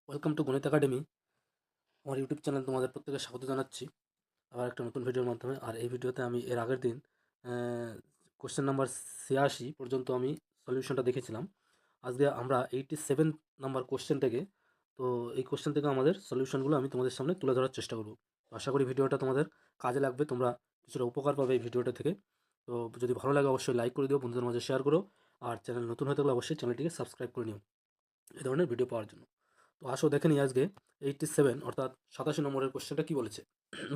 Welcome to গণিত academy. আমার YouTube channel তোমাদের প্রত্যেকে স্বাগত জানাচ্ছি আবার একটা নতুন ভিডিওর মাধ্যমে। আর এই ভিডিওতে আমি এর আগের দিন কোশ্চেন নাম্বার 86 পর্যন্ত আমি সলিউশনটা দেখেছিলাম। আজকে আমরা 87 নাম্বার কোশ্চেন থেকে, তো এই কোশ্চেন থেকে আমাদের সলিউশনগুলো আমি তোমাদের সামনে তুলে ধরার চেষ্টা করব। তো আশা করি ভিডিওটা তোমাদের কাজে লাগবে, তোমরা কিছুটা উপকার পাবে এই ভিডিওটা থেকে। তো যদি ভালো লাগে অবশ্যই লাইক করে দিও, বন্ধুদের মাঝে শেয়ার করো, আর চ্যানেল নতুন হয়ে থাকলে অবশ্যই চ্যানেলটিকে সাবস্ক্রাইব করে নিও এই ধরনের ভিডিও পাওয়ার জন্য। তো আসো দেখে নিই আজকে 87 অর্থাৎ 87 নম্বরের কোশ্চেনটা কি বলেছে।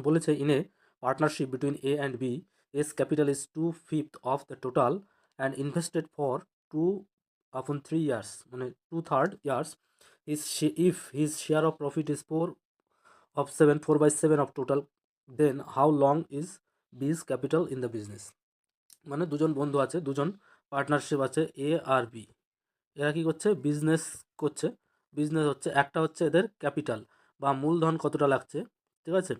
বলেছে in a partnership between A and B, as capital is 2/5 of the total and invested for 2/3 years, মানে 2/3 years, if his share of profit is 4/7 of total, then how long is b's capital in the business। মানে দুজন বন্ধু আছে, দুজন partnership আছে, এ আর B. এরা কী করছে? Business করছে। বিজনেস হচ্ছে, একটা হচ্ছে এদের ক্যাপিটাল বা মূলধন কতটা লাগছে, ঠিক আছে,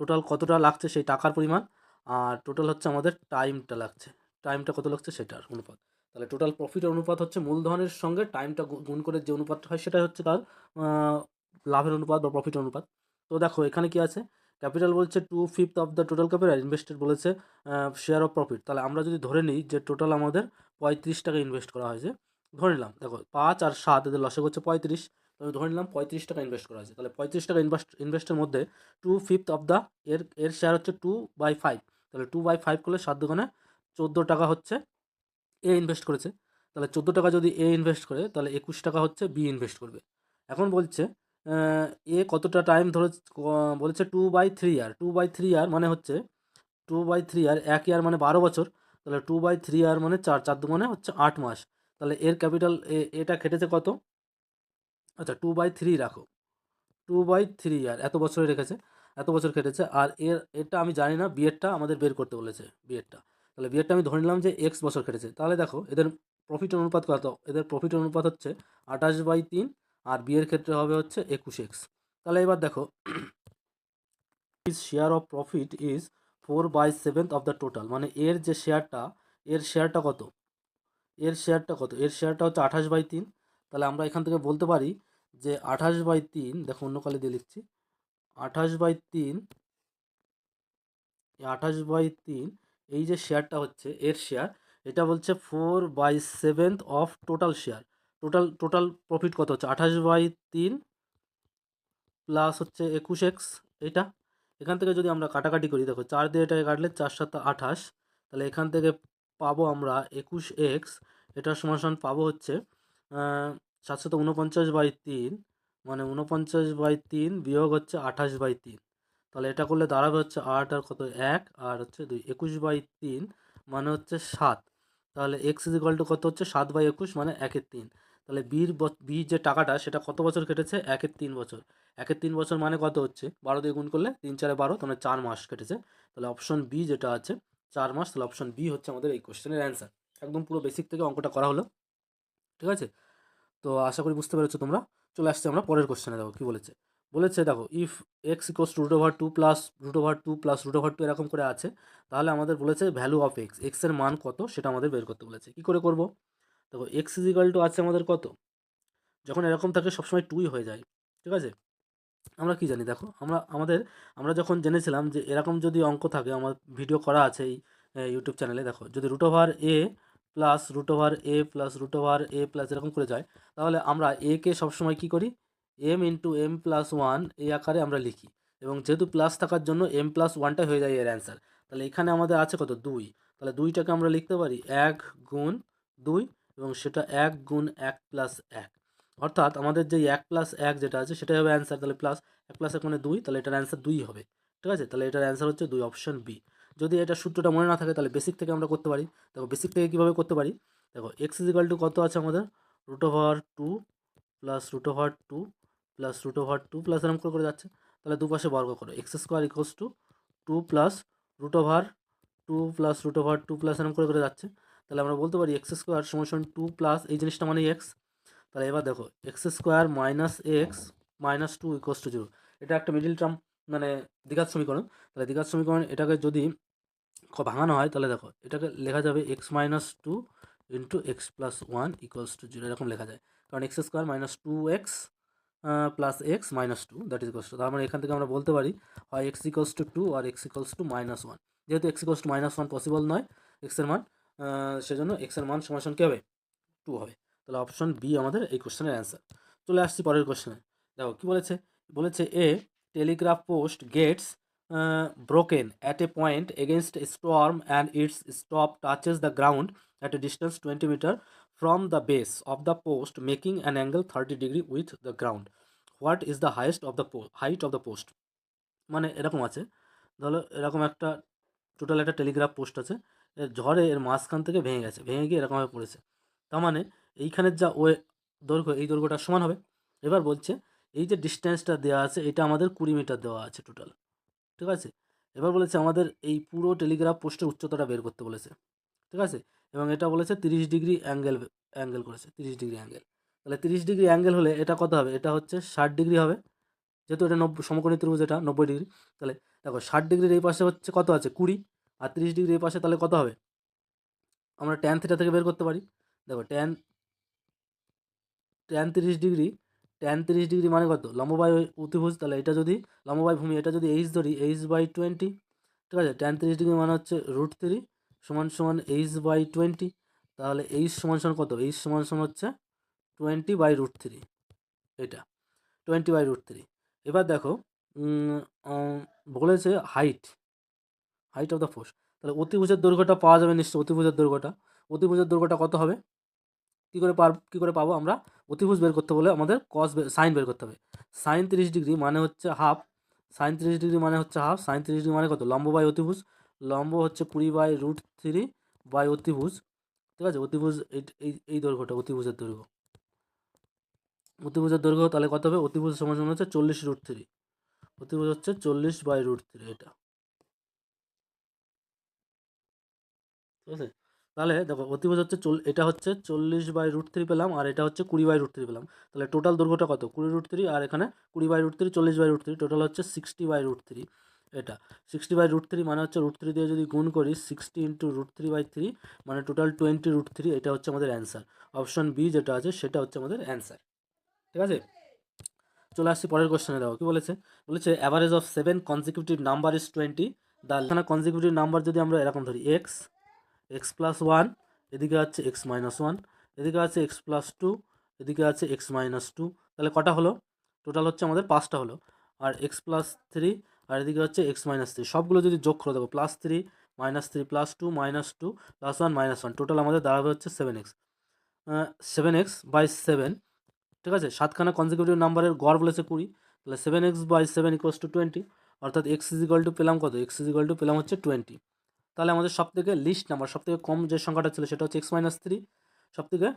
টোটাল কতটা লাগছে সেই টাকার পরিমাণ, আর টোটাল হচ্ছে আমাদের টাইমটা লাগছে, টাইমটা কত লাগছে সেটার অনুপাত। তাহলে টোটাল প্রফিটের অনুপাত হচ্ছে মূলধনের সঙ্গে টাইমটা গুণ করে যে অনুপাতটা হয় সেটাই হচ্ছে তার লাভের অনুপাত বা প্রফিটের অনুপাত। তো দেখো এখানে কি আছে, ক্যাপিটাল বলছে 2/5 of the total capital, invested বলেছে শেয়ার অফ প্রফিট। তাহলে আমরা যদি ধরে নিই যে টোটাল আমাদের 35 টাকা ইনভেস্ট করা হয়েছে, ধরে নিলাম, দেখো 5 আর 7 এদের লসে হচ্ছে 35, তো আমি ধরে নিলাম 35 টাকা ইনভেস্ট করা হয়েছে। তাহলে 35 টাকা ইনভেস্টের মধ্যে 2/5 অফ দ্য, এর শেয়ার হচ্ছে 2/5, তাহলে 2/5 করলে 7 দোকানে 14 টাকা হচ্ছে এ ইনভেস্ট করেছে। তাহলে 14 টাকা যদি এ ইনভেস্ট করে, তাহলে 21 টাকা হচ্ছে বি ইনভেস্ট করবে। এখন বলছে এ কতটা টাইম ধরে, বলেছে 2/3 ইয়ার, 2/3 ইয়ার মানে হচ্ছে 2/3 ইয়ার, 1 ইয়ার মানে 12 বছর, তাহলে 2/3 ইয়ার মানে 4 মানে হচ্ছে 8 মাস। তাহলে এর ক্যাপিটাল এটা খেটেছে কত, আচ্ছা 2/3 রাখো, 2/3 ইয়ার এত বছরে রেখেছে, এত বছর কেটেছে। আর এটা আমি জানি না, বিয়েরটা আমাদের বের করতে বলেছে, বিয়েরটা। তাহলে বিয়েরটা আমি ধরে নিলাম যে এক্স বছর কেটেছে। তাহলে দেখো এদের প্রফিট অনুপাত কত, এদের প্রফিট অনুপাত হচ্ছে 28/3, আর বিয়ের ক্ষেত্রে হবে হচ্ছে 21x। তাহলে এবার দেখো his share of profit is 4/7 of the total, মানে এর যে শেয়ারটা, এর শেয়ারটা কত, এর শেয়ারটা কত, এর শেয়ারটা হচ্ছে 28/3। তাহলে আমরা এখান থেকে বলতে পারি যে 28/3, দেখো অন্য কালে দিয়ে লিখছি, 28/3, 28/3, এই যে শেয়ারটা হচ্ছে এর শেয়ার, এটা বলছে 4/7 of total share. Total profit কত হচ্ছে 28/3 প্লাস হচ্ছে 21x। এটা এখান থেকে যদি আমরা কাটাকাটি করি, দেখো 4 দিয়ে এটাকে কাটলে 4×7 28, তাহলে এখান থেকে পাবো আমরা 21x, এটার সমান সমান পাবো হচ্ছে 749/3, মানে 49/3 বিয়োগ হচ্ছে 28/3। তাহলে এটা করলে দাঁড়াবে হচ্ছে 8 আর কত 1 আর হচ্ছে 2, 21/3 মানে হচ্ছে 7। তাহলে এক্স ইজ ইকুয়াল টু কত হচ্ছে 7/21 মানে 1/3। তাহলে বি যে টাকাটা সেটা কত বছর কেটেছে, 1/3 বছর। 1/3 বছর মানে কত হচ্ছে, 12 দিয়ে গুণ করলে 3×4 = 12, তাহলে 4 মাস কেটেছে। তাহলে অপশন বি যেটা আছে 4 মাস, তাহলে অপশন বি হচ্ছে আমাদের এই কোশ্চেনের অ্যান্সার। একদম পুরো বেসিক থেকে অঙ্কটা করা হলো, ঠিক আছে। তো আশা করি বুঝতে পেরেছো তোমরা। চলে আসছে আমরা পরের কোশ্চেনে, দেখো কী বলেছে। বলেছে দেখো if x equals to √2 plus √2 plus √2 এরকম করে আছে, তাহলে আমাদের বলেছে ভ্যালু অফ এক্স, এক্সের মান কত সেটা আমাদের বের করতে বলেছে। কী করে করব, দেখো এক্স ইজ ইকাল টু আছে আমাদের কত, যখন এরকম থাকে সবসময় 2ই হয়ে যায়, ঠিক আছে। আমরা কি জানি, দেখো আমরা যখন জেনেছিলাম যে এরকম যদি অঙ্ক থাকে, আমার ভিডিও করা আছে এই ইউটিউব চ্যানেলে, দেখো যদি √a plus √a plus √a plus এরকম করে যায়, তাহলে আমরা এ কে সবসময় কী করি, m × m+1 এই আকারে আমরা লিখি, এবং যেহেতু প্লাস থাকার জন্য m+1টাই হয়ে যায় এর অ্যান্সার। তাহলে এখানে আমাদের আছে কত 2, তাহলে 2টাকে আমরা লিখতে পারি 1 × 2, এবং সেটা 1 × 1 + 1, অর্থাৎ আমাদের যে 1 + 1 যেটা আছে সেটাই হবে অ্যান্সার। তাহলে প্লাস 1 + 1 মানে 2, তাহলে এটার অ্যান্সার 2 হবে, ঠিক আছে। তাহলে এটার অ্যান্সার হচ্ছে 2, অপশন বি। যদি এটা সূত্রটা মনে না থাকে তাহলে বেসিক থেকে আমরা করতে পারি। দেখো বেসিক থেকে কীভাবে করতে পারি, দেখো এক্স ইজ ইকাল টু কত আছে আমাদের, √2 প্লাস √2 প্লাস √2 প্লাস এরকম করে করে যাচ্ছে। তাহলে দুপাশে বর্গ করো, x² equals to 2 plus √2 plus √2 plus এরকম করে করে যাচ্ছে। তাহলে আমরা বলতে পারি x² সমান 2 প্লাস এই জিনিসটা মানে এক্স। তাহলে এবার দেখো x² minus x minus 2 equals to 0, এটা একটা মিডিল টার্ম, মানে দ্বিঘাত সমীকরণ। তাহলে দ্বিঘাত সমীকরণ এটাকে যদি ভাঙানো হয়, তাহলে দেখো এটাকে লেখা যাবে x-2 into x+1 equals to 0, এরকম লেখা যায়। কারণ x² minus 2x plus x minus two that is equals to, তার মানে এখান থেকে আমরা বলতে পারি হয় এক্স ইকোয়ালস টু টু আর x equals to minus one. যেহেতু x equals to minus one possible নয় এক্সের মান, সেজন্য এক্সের মান সমান কী হবে, টু হবে। তাহলে অপশন বি আমাদের এই কোশ্চেনের অ্যান্সার। চলে আসছি পরের কোশ্চেনে। দেখো কী বলেছে, বলেছে a telegraph post gets broken at a point against a storm and its stop touches the ground at a distance 20 meter from the base of the post making an angle 30 degree with the ground. What is the highest of the height of the post? মানে এরকম আছে, ধরো এরকম একটা total একটা Telegraph post আছে, এর ঝড়ে এর মাঝখান থেকে ভেঙে গেছে, ভেঙে গিয়ে এরকমভাবে পড়েছে। তার মানে এইখানের যা দৈর্ঘ্য, এই দৈর্ঘ্যটা সমান হবে। এবার বলছে এই যে ডিস্টেন্সটা দেওয়া আছে এটা আমাদের 20 মিটার দেওয়া আছে টোটাল, ঠিক আছে। এবার বলেছে আমাদের এই পুরো টেলিগ্রাফ পোস্টের উচ্চতাটা বের করতে বলেছে, ঠিক আছে। এবং এটা বলেছে 30 ডিগ্রি অ্যাঙ্গেল করেছে, 30 ডিগ্রি অ্যাঙ্গেল। তাহলে 30 ডিগ্রি অ্যাঙ্গেল হলে এটা কত হবে, এটা হচ্ছে 60 ডিগ্রি হবে, যেহেতু এটা সমকোণী ত্রিভুজ, এটা 90 ডিগ্রি। তাহলে দেখো 60 ডিগ্রির এই পাশে হচ্ছে কত আছে 20, আর 30 ডিগ্রির এই পাশে তাহলে কত হবে, আমরা ট্যান থিটা থেকে বের করতে পারি। দেখো ট্যান 30 ডিগ্রি, ট্যান 30 ডিগ্রি মানে কত, লম্ববাই অতিভুজ। তাহলে এটা যদি লম্ববাই ভূমি, এটা যদি এইচ ধরি, h/20, ঠিক আছে। ট্যান 30 ডিগ্রি মানে হচ্ছে √3 সমান সমান h/20। তাহলে এইচ সমান সমান কত, এইচ সমান সমান হচ্ছে 20/√3, এটা 20/√3। এবার দেখো বলেছে হাইট অফ দ্য পোস্ট। তাহলে অতিভুজের দৈর্ঘ্যটা পাওয়া যাবে নিশ্চয়ই, অতিভুজের দৈর্ঘ্যটা কত হবে, কী করে পাবো আমরা, অতিভুজ বের করতে বলে আমাদের সাইন বের করতে হবে। সাইন 30 ডিগ্রি মানে হচ্ছে হাফ, সাইন 30 ডিগ্রি মানে হচ্ছে হাফ, সাইন 30 ডিগ্রি মানে কত, লম্ব বাই অতিভুজ, লম্ব হচ্ছে 20/√3 বাই অতিভুজ, ঠিক আছে। অতিভুজ এই দৈর্ঘ্যটা অতিভুজের দৈর্ঘ্য তাহলে কত হবে, অতিভুজ সমান সমান হচ্ছে 40√3, অতিভুজ হচ্ছে 40/√3 এটা, ঠিক আছে। তাহলে দেখো অতিভুজ হচ্ছে এটা হচ্ছে 40/√3 পেলাম, আর এটা হচ্ছে 20/√3 পেলাম। তাহলে টোটাল দৈর্ঘ্যটা কত, 20√3, আর এখানে 20/√3, 40/√3, টোটাল হচ্ছে 60/√3। এটা 60/√3 মানে হচ্ছে √3 দিয়ে যদি গুণ করি 60 × √3/3 মানে টোটাল 20√3, এটা হচ্ছে আমাদের অ্যান্সার। অপশন বি যেটা আছে সেটা হচ্ছে আমাদের অ্যান্সার, ঠিক আছে। চলে আসছি পরের কোশ্চেনে। দেখো কি বলেছে, average of 7 consecutive number is 20। এখানে কনজিকিউটিভ নাম্বার যদি আমরা এরকম ধরি x+1, এদিকে আছে x-1, এদিকে আছে x+2, এদিকে আছে x-2, তাহলে কটা হলো, টোটাল হচ্ছে আমাদের 5টা হলো। আর x+3, আর এদিকে হচ্ছে x-3, সবগুলো যদি যোগ করে দেবো +3 -3 +2 -2 +1 -1, টোটাল আমাদের দাঁড়াবে হচ্ছে 7x, 7x/7, ঠিক আছে। 7খানা কনজিকিউটিভ নাম্বারের গড় বলেছে 20, তাহলে 7x/7 = 20, অর্থাৎ x পেলাম কত, x পেলাম হচ্ছে 20। তাহলে আমাদের সবথেকে লিস্ট নাম্বার, সবথেকে কম যে সংখ্যাটা ছিল সেটা হচ্ছে x-3, সবথেকে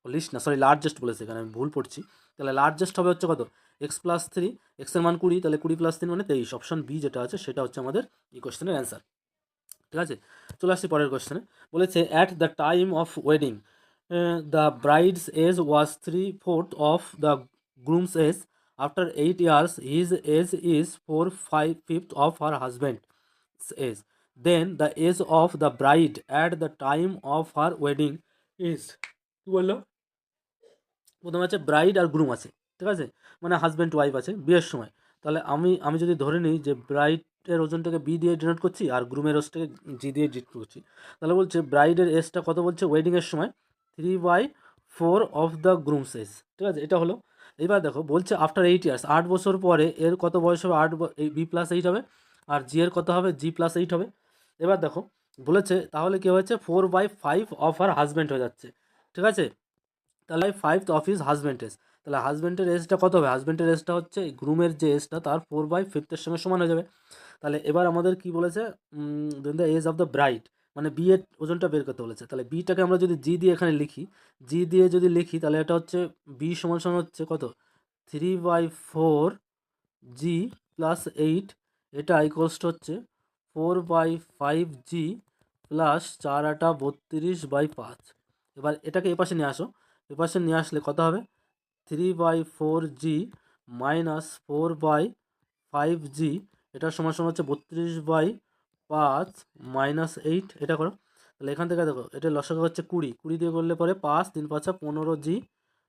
লিস্ট না সরি লার্জেস্ট বলেছে এখানে, আমি ভুল পড়ছি। তাহলে লার্জেস্ট হবে হচ্ছে কত, x+3, এর মান 20, তাহলে 20 + 3 মানে 23। অপশন বি যেটা আছে সেটা হচ্ছে আমাদের এই কোশ্চেনের অ্যান্সার, ঠিক আছে। চলে আসছি পরের কোশ্চেনে। বলেছে at the time of wedding the bride's age was 3/4 of the groom's age, after 8 years his age is 4/5 of her husband's age, then the age of the bride at the time of her wedding is, কী বললো, প্রথমে আছে bride আর groom আছে, ঠিক আছে, মানে husband wife আছে বিয়ের সময়। তাহলে আমি যদি ধরে নিই যে ব্রাইডের ওজনটাকে বি দিয়ে ডিনোট করছি আর গ্রুমের ওজনটাকে জি দিয়ে ডিনোট করছি, তাহলে বলছে ব্রাইডের এজটা কত বলছে ওয়েডিংয়ের সময় 3/4 অফ দ্য গ্রুমস এজ, ঠিক আছে, এটা হলো। এবার দেখো বলছে আফটার 8 years, 8 বছর পরে এর কত বয়স হবে, বি প্লাস 8 হবে, আর জি এর কত হবে, জি+8 হবে। এবার দেখো বলেছে তাহলে কী হয়েছে 4/5 অফ আর হাজব্যান্ড হয়ে যাচ্ছে, ঠিক আছে। তাহলে 5 অফ হিজ হাজব্যান্ড এজ, তাহলে হাজব্যান্ডের এজটা কত হবে, হাজব্যান্ডের এজটা হচ্ছে গ্রুমের যে এজটা তার 4/5 সঙ্গে সমান হয়ে যাবে। তাহলে এবার আমাদের কি বলেছে, then the age of the bride, মানে বি এর ওজনটা বের করতে বলেছে। তাহলে বিটাকে আমরা যদি জি দিয়ে এখানে লিখি, তাহলে এটা হচ্ছে বি সমান সমান হচ্ছে কত 3/4 G+8, এটা ইকুয়ালস হচ্ছে 4/5 G প্লাস 4×8 32/5। এবার এটাকে এপাশে নিয়ে আসো, এপাশে নিয়ে আসলে কত হবে 3/4 G মাইনাস 4/5 G, এটার সমান সমান হচ্ছে 32/5 -8, এটা করো। তাহলে এখান থেকে দেখো এটা লসাগু হচ্ছে 20 দিয়ে করলে পরে 5 3 5 15 G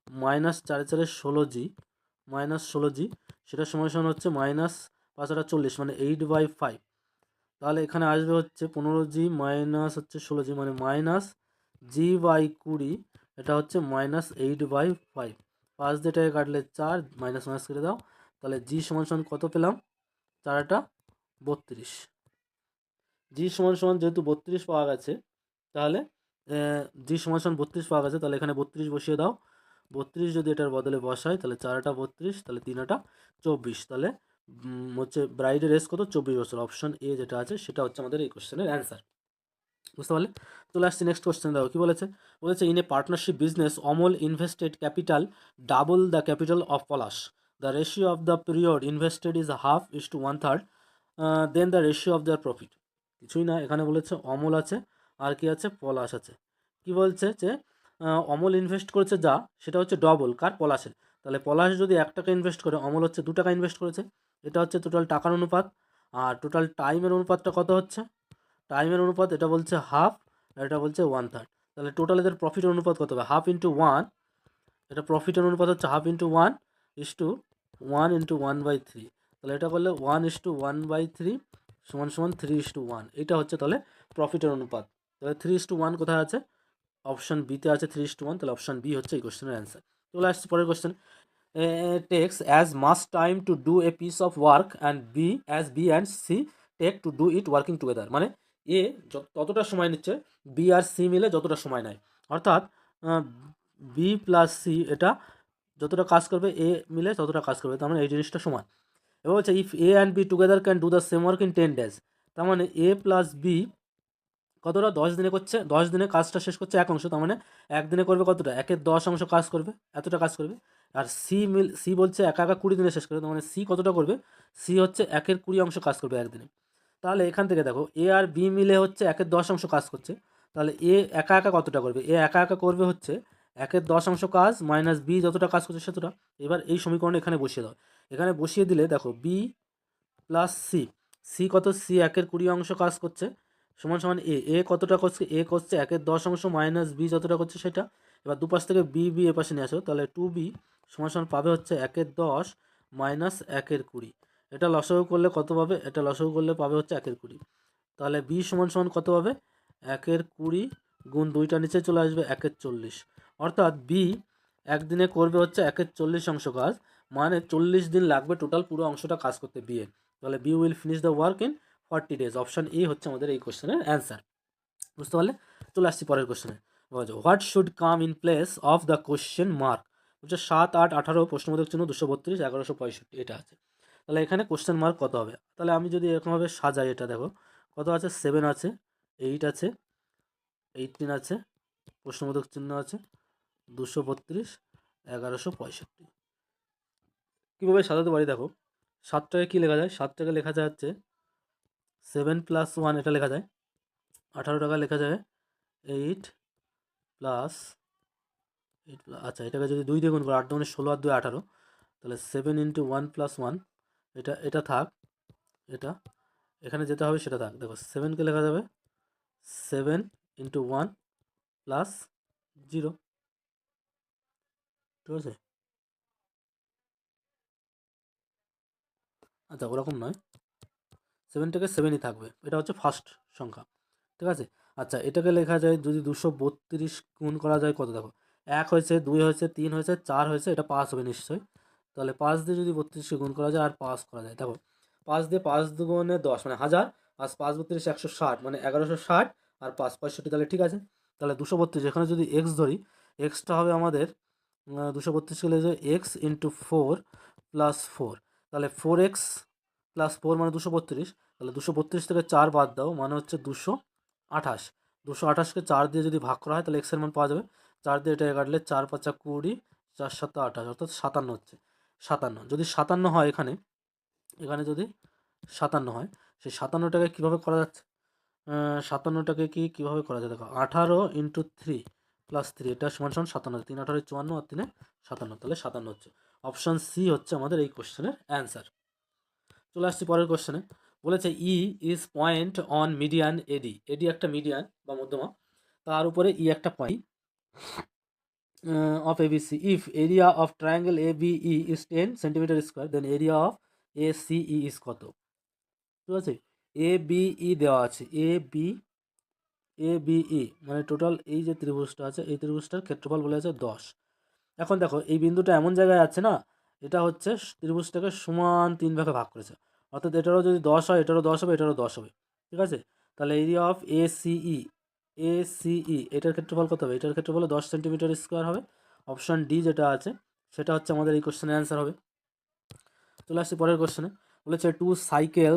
minus 4 4 16 G, minus 16g, সেটা সমান সমান হচ্ছে মাইনাস 5/40 মানে 8/5। তাহলে এখানে আসবে হচ্ছে 15g মাইনাস হচ্ছে 16g মানে মাইনাস g/20, এটা হচ্ছে মাইনাস 8/5। 5 দিয়ে এটাকে কাটলে 4, মাইনাস মাইনাস করে দাও, তাহলে g সমান সমান কত পেলাম? 4 32। জি সমান সমান যেহেতু 32 পাওয়া গেছে, তাহলে জি সমান সমান 32 পাওয়া গেছে, তাহলে এখানে 32 বসিয়ে দাও। 32 যদি এটার বদলে বসাই, তাহলে 4 32, তাহলে 3 24, তাহলে হচ্ছে ব্রাইডের এজ কত? 24 বছর। অপশন এ যেটা আছে সেটা হচ্ছে আমাদের এই কোশ্চেনের অ্যান্সার। বুঝতে পারলে? চলে আসছি নেক্সট কোশ্চেন। দেখো কি বলেছে। বলেছে in a partnership business Amal invested capital double the capital of Palash. The ratio of the period invested is 1/2 then the ratio of the profit. কিছুই না, এখানে বলেছে অমল আছে আর কি আছে? পলাশ আছে। কি বলছে যে অমল ইনভেস্ট করেছে যা, সেটা হচ্ছে ডবল কার? পলাশের। তাহলে পলাশ যদি 1 টাকা ইনভেস্ট করে, অমল হচ্ছে 2 টাকা ইনভেস্ট করেছে। এটা হচ্ছে টোটাল টাকার অনুপাত। আর টোটাল টাইমের অনুপাতটা কত হচ্ছে? টাইমের অনুপাত এটা বলছে হাফ, আর এটা বলছে 1/3। তাহলে টোটাল এদের প্রফিটের অনুপাত কত হবে? 1/2 × 1, এটা প্রফিটের অনুপাত হচ্ছে 1/2 = 1 × 1/3। তাহলে এটা করলে 1:1/3 = 3:1। এটা হচ্ছে তাহলে প্রফিটের অনুপাত। তাহলে 3:1 কোথায় আছে? অপশন বিতে আছে 3:1, তাহলে অপশন বি হচ্ছে এই কোশ্চেনের অ্যান্সার। চলে আসছে পরের question. Takes as much time to do a piece of work and B and C take to do it working together, মানে এ ততটা সময় নিচ্ছে, বি আর সি মিলে যতটা সময় নেয়। অর্থাৎ বি প্লাস সি এটা যতটা কাজ করবে, এ মিলে ততটা কাজ করবে, তার মানে এই জিনিসটা সমান। এবার হচ্ছে if A and B together can do the same work in 10 days, তার মানে এ প্লাস বি কতটা? 10 দিনে করছে, 10 দিনে কাজটা শেষ করছে 1 অংশ, তার মানে 1 দিনে করবে কতটা? 1/10 অংশ কাজ করবে, এতটা কাজ করবে। আর সি বলছে একা একা 20 দিনে শেষ করবে, তার মানে সি কতটা করবে? সি হচ্ছে 1/20 অংশ কাজ করবে 1 দিনে। তাহলে এখান থেকে দেখো এ আর বি মিলে হচ্ছে 1/10 অংশ কাজ করছে, তাহলে এ একা একা কতটা করবে? এ একা একা করবে হচ্ছে 1/10 অংশ কাজ মাইনাস বি যতটা কাজ করছে সেতটা। এবার এই সমীকরণ এখানে বসিয়ে দাও। এখানে বসিয়ে দিলে দেখো বি প্লাস সি, সি কত? সি 1/20 অংশ কাজ করছে সমান সমান এ কতটা করছে? এ করছে 1/10 অংশ মাইনাস বি যতটা করছে সেটা। এবার দুপাশ থেকে বি এ পাশে নিয়ে আসো, তাহলে 2b সমান সমান পাবে হচ্ছে 1/10 মাইনাস 1/20। এটা লসাগু করলে কত পাবে? এটা লসাগু করলে পাবে হচ্ছে 1/20। তাহলে বি সমান সমান কত পাবে? 1/20 গুণ 2টা নিচে চলে আসবে 1/40। অর্থাৎ বি একদিনে করবে হচ্ছে 1/40 অংশ কাজ, মানে 40 দিন লাগবে টোটাল পুরো অংশটা কাজ করতে বি এর। তাহলে B will finish the work in 40 days। Option A হচ্ছে আমাদের এই কোশ্চেনের অ্যান্সার। বুঝতে পারলে? চলে আসছি পরের কোশ্চেনে। What should come in place of the question mark? হচ্ছে 7, 8, 18 প্রশ্নবোধক চিহ্ন 232, 1165 এটা আছে। তাহলে এখানে কোশ্চেন মার্ক কত হবে? তাহলে আমি যদি এরকমভাবে সাজাই, এটা দেখো কত আছে? 7 আছে, 8 আছে, 18 আছে, প্রশ্নবোধক চিহ্ন আছে 232, 1165। কীভাবে সাজাতে পারি দেখো, 7টাকে কী লেখা যায়? 7টাকে লেখা যায় হচ্ছে 7 + 1, এটা লেখা যায়। 18 টাকা লেখা যায় 8 প্লাস 8 আচ্ছা, এটাকে যদি 2 দিয়ে গুণ করো, 8 × 16 আর 2 18, তাহলে 7 × 1 + 1, এটা থাক, এটা এখানে যেটা হবে সেটা থাক। দেখো 7কে লেখা যাবে 7 × 1 + 0, ঠিক আছে? আচ্ছা, ওরকম নয়, 7টাকে 7ই থাকবে, এটা হচ্ছে ফার্স্ট সংখ্যা, ঠিক আছে? আচ্ছা, এটাকে লেখা যায় যদি 232 গুণ করা যায় কত? দেখো 1 হয়েছে, 2 হয়েছে, 3 হয়েছে, 4 হয়েছে, এটা 5 হবে নিশ্চয়ই। তাহলে 5 দিয়ে যদি 32কে গুণ করা যায় আর 5 করা যায়, দেখো 5 দিয়ে 5 দুগুণে 10 মানে 1000, আর 5 32 160 মানে 1160, আর 5 65, তাহলে ঠিক আছে। তাহলে 232 এখানে যদি এক্স ধরি, এক্সটা হবে আমাদের 232কে লেখা যায় এক্স ইন্টু 4 + 4, তাহলে 4x + 4 মানে 232। তাহলে 232 থেকে 4 বাদ দাও মানে হচ্ছে 228। 228কে 4 দিয়ে যদি ভাগ করা হয় তাহলে এক্সের মান পাওয়া যাবে। 4 দিয়ে এটাকে কাটলে 4 × 5 = 20, 4 × 7 = 28, অর্থাৎ 57 হচ্ছে। 57 যদি 57 হয়, এখানে যদি 57 হয়, সেই 57টাকে কীভাবে করা যাচ্ছে? 57টাকে কীভাবে করা যায়? দেখো 18 × 3 + 3, এটা সমান সমান 57, 3 × 18 = 54 আর 3 × 57, তাহলে 57 হচ্ছে। অপশন সি হচ্ছে আমাদের এই কোশ্চেনের অ্যান্সার। চলে আসছি পরের কোশ্চেনে। বলেছে ই ইজ পয়েন্ট অন মিডিয়ান এডি। এডি একটা মিডিয়ান বা মধ্যমা, তার উপরে ই একটা point. of ABC. If area of triangle ABE is 10 centimeter square, then area of ACE is কত? ঠিক আছে, ABE দেওয়া আছে, ABE মানে টোটাল এই যে ত্রিভুজটা আছে এই ত্রিভুজটার ক্ষেত্রফল বলে আছে 10। এখন দেখো এই বিন্দুটা এমন জায়গায় আছে না, এটা হচ্ছে ত্রিভুজটাকে সমান 3 ভাগে ভাগ করেছে, অর্থাৎ এটারও যদি 10 হয় এটারও 10 হবে, এটারও 10 হবে। ঠিক আছে, তাহলে এরিয়া অফ ACE এটার ক্ষেত্রফল কত হবে? এটার ক্ষেত্রফল 10 সেন্টিমিটার স্কোয়ার হবে। অপশন ডি যেটা আছে সেটা হচ্ছে আমাদের এই কোশ্চেনের অ্যান্সার হবে। চলে আসছি পরের কোশ্চেনে, বলেছে two cycle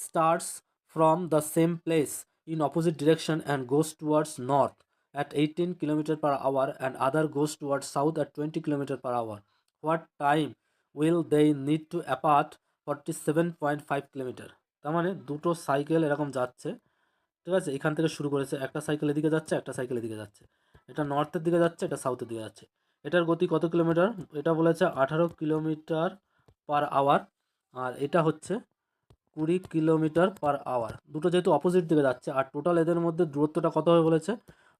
starts from the same place in opposite direction and goes towards north at 18 km/h and other goes towards south at 20 km/h. What time will they need to apart 47.5 km? তার মানে দুটো cycle এরকম যাচ্ছে, ঠিক আছে, এখান থেকে শুরু করেছে, একটা সাইকেল এদিকে যাচ্ছে, একটা সাইকেল এদিকে যাচ্ছে, এটা নর্থের দিকে যাচ্ছে, এটা সাউথের দিকে যাচ্ছে। এটার গতি কত কিলোমিটার? এটা বলেছে 18 km/h, আর এটা হচ্ছে 20 km/h। দুটো যেহেতু অপোজিট দিকে যাচ্ছে আর টোটাল এদের মধ্যে দূরত্বটা কত হবে বলেছে